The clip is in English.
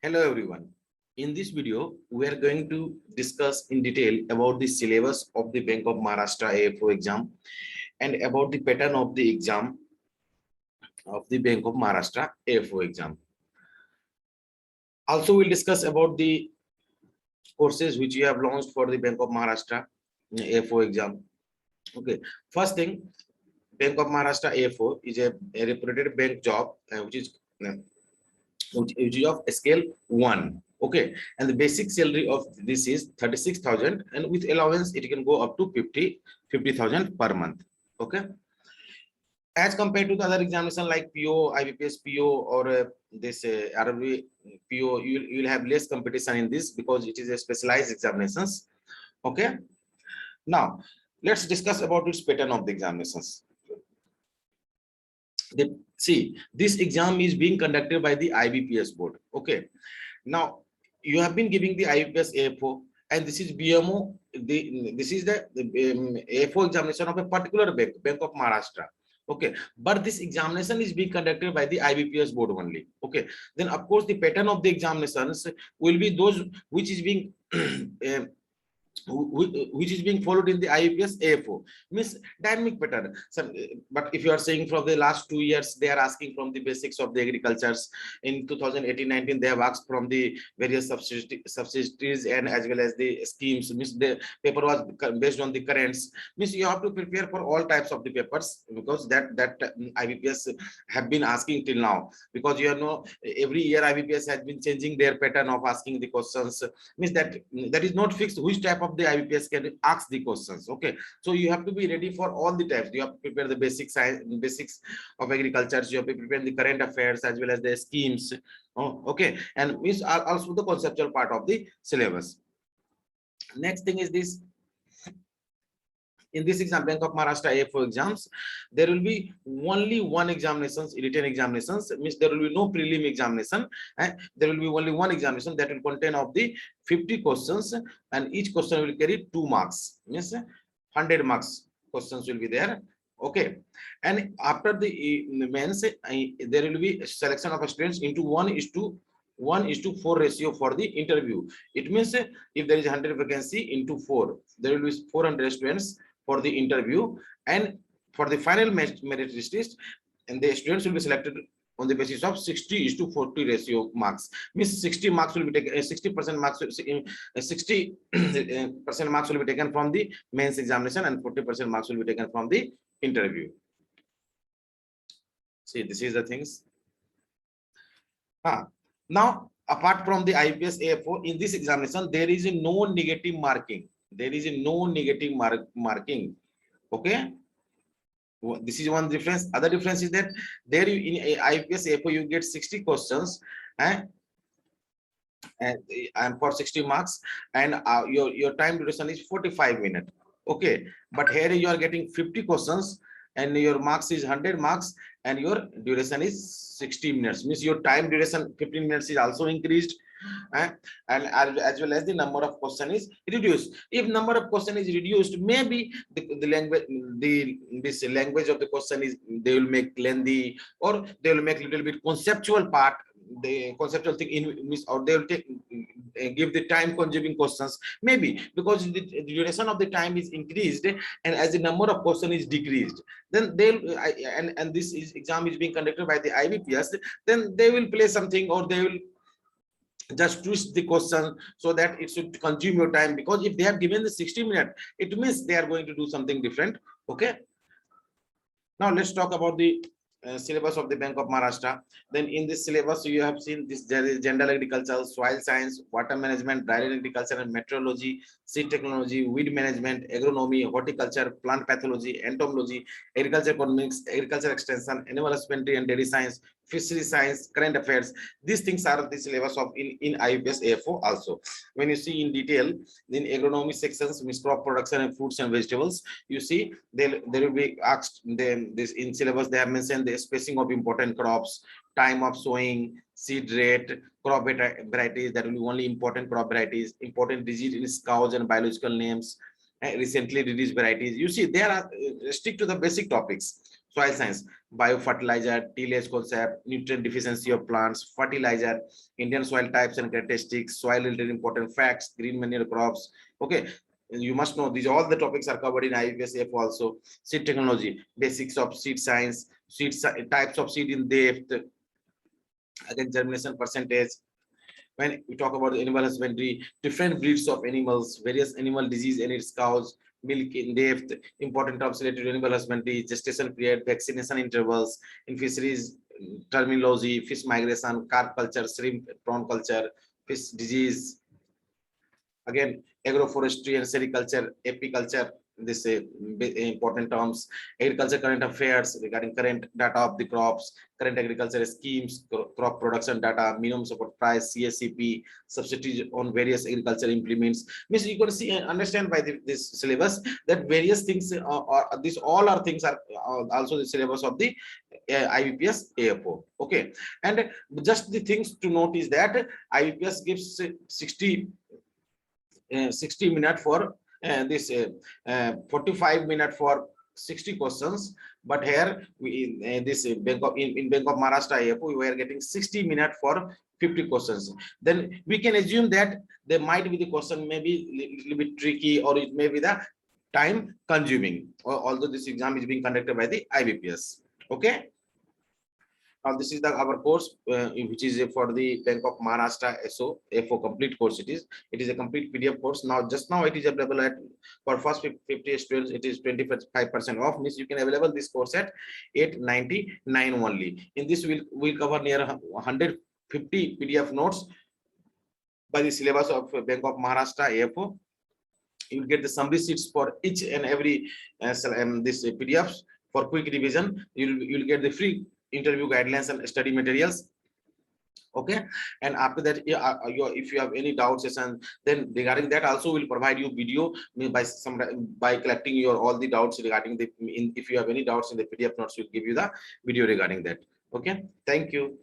Hello everyone. In this video, we are going to discuss in detail about the syllabus of the Bank of Maharashtra AFO exam and about the pattern of the exam of the Bank of Maharashtra AFO exam. Also, we'll discuss about the courses which we have launched for the Bank of Maharashtra AFO exam. Okay, first thing, Bank of Maharashtra AFO is a reputed bank job which is of scale 1. Okay, and the basic salary of this is 36,000, and with allowance it can go up to 50,000 per month. Okay, as compared to the other examination like PO, IBPS PO, or this RB PO, you will have less competition in this because it is a specialized examinations. Okay, now let's discuss about its pattern of the examinations. See, this exam is being conducted by the IBPS board. Okay, now you have been giving the IBPS AFO, and this is BMO. This is the AFO examination of a particular bank, Bank of Maharashtra. Okay, but this examination is being conducted by the IBPS board only. Okay, then of course the pattern of the examinations will be those which is being which is being followed in the IBPS AFO, means dynamic pattern. So, but if you are saying from the last 2 years, they are asking from the basics of the agricultures. In 2018-19, they have asked from the various subsidies and as well as the schemes. Means the paper was based on the currents. Means you have to prepare for all types of the papers because that IBPS have been asking till now. Because you know every year IBPS has been changing their pattern of asking the questions. Means that is not fixed which type of the IBPS can ask the questions. Okay, so you have to be ready for all the types. You have to prepare the basics of agriculture. You have to prepare the current affairs as well as the schemes. Okay, and is also the conceptual part of the syllabus. Next thing is this. In this exam, Bank of Maharashtra AFO exams, there will be only one examinations, written examinations. Means there will be no prelim examination, and there will be only one examination that will contain of the 50 questions, and each question will carry 2 marks. Means 100 marks questions will be there. Okay, and after the mains, there will be selection of students into 1:4 ratio for the interview. It means if there is 100 vacancy into 4, there will be 400 students for the interview, and for the final merit list, and the students will be selected on the basis of 60:40 ratio marks. Means 60 marks will be taken, 60% marks, 60% marks will be taken from the mains examination, and 40% marks will be taken from the interview. See, this is the things. Now, apart from the IBPS AFO, in this examination, there is no negative marking. There is no negative marking. Okay, this is one difference. Other difference is that there in IBPS AFO you get 60 questions and for 60 marks, and your time duration is 45 minutes. Okay, but here you are getting 50 questions and your marks is 100 marks and your duration is 60 minutes. Means your time duration 15 minutes is also increased, and as well as the number of question is reduced. If number of question is reduced, maybe the language, this language of the question is, they will make lengthy, or they will make little bit conceptual part, the conceptual thing in miss, or they will take give the time consuming questions, maybe because the duration of the time is increased and as the number of question is decreased, then they'll and this exam is being conducted by the IBPS, then they will play something, or they will just twist the question so that it should consume your time. Because if they have given the 60 minutes, it means they are going to do something different. Okay, now let's talk about the syllabus of the Bank of Maharashtra. Then in this syllabus you have seen this, there is general agriculture, soil science, water management, dairy agriculture and meteorology, seed technology, weed management, agronomy, horticulture, plant pathology, entomology, agriculture economics, agriculture extension, animal husbandry and dairy science, fishery science, current affairs. These things are the syllabus of in IBPS AFO also. When you see in detail in agronomy sections, means crop production and fruits and vegetables, you see there will be asked them this in syllabus. They have mentioned the spacing of important crops, time of sowing, seed rate, crop varieties, that will be only important crop varieties, important disease in cows and biological names, recently released varieties. You see, they are strict to the basic topics. Soil science, biofertilizer, tillage concept, nutrient deficiency of plants, fertilizer, Indian soil types and characteristics, soil related important facts, green manure crops. Okay, you must know these all the topics are covered in IUPAC also. Seed technology, basics of seed science, types of seed in depth, again germination percentage. When we talk about the animal husbandry, different breeds of animals, various animal disease and its cause, milk in depth, important terms related to animal husbandry, gestation period, vaccination intervals, in fisheries terminology, fish migration, carp culture, shrimp, prawn culture, fish disease, again agroforestry and sericulture, apiculture, this important terms, agriculture current affairs regarding current data of the crops, current agriculture schemes, crop production data, minimum support price, CSCP, subsidies on various agriculture implements. Means you can see and understand by this syllabus that various things are these all are things are also the syllabus of the IBPS AFO. Okay, and just the things to note is that IBPS gives 60 minutes for this 45 minutes for 60 questions, but here we this in Bank of Maharashtra AFO we were getting 60 minutes for 50 questions. Then we can assume that there might be the question maybe little bit tricky, or it may be the time consuming, although this exam is being conducted by the IBPS. Okay. Now this is the our course, which is for the Bank of Maharashtra FO complete course. It is a complete PDF course. Now just now it is available at for first 50 students. It is 25% off. Means you can available this course at 899 only. In this we'll cover near 150 PDF notes by the syllabus of Bank of Maharashtra AFO. You'll get the summary sheets for each and every this PDFs for quick revision. You'll get the free interview guidelines and study materials. Okay, and after that, if you have any doubts and then regarding that also we'll provide you video by collecting your all the doubts regarding the if you have any doubts in the PDF notes, we'll give you the video regarding that. Okay, thank you.